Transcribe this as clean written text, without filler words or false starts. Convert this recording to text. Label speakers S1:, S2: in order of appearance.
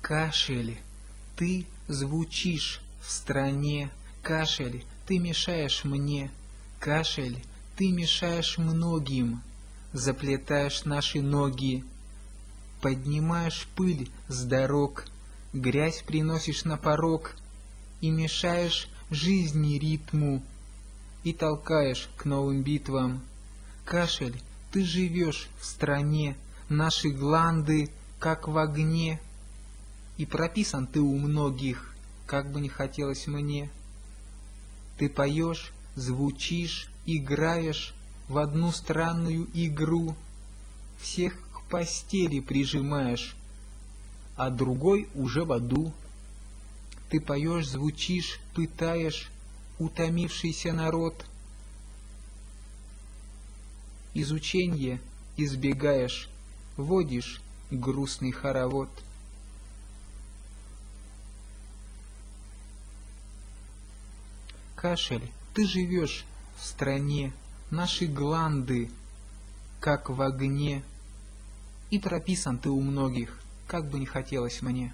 S1: Кашель, ты звучишь в стране. Кашель, ты мешаешь мне. Кашель, ты мешаешь многим. Заплетаешь наши ноги. Поднимаешь пыль с дорог. Грязь приносишь на порог. И мешаешь жизни ритму. И толкаешь к новым битвам. Кашель, ты живешь в стране. Наши гланды, как в огне. И прописан ты у многих, как бы не хотелось мне. Ты поешь, звучишь, играешь в одну странную игру. Всех к постели прижимаешь, а другой уже в аду. Ты поешь, звучишь, пытаешь утомившийся народ. Изученье избегаешь, водишь грустный хоровод. Кашель, ты живешь в стране, наши гланды, как в огне. И прописан ты у многих, как бы не хотелось мне.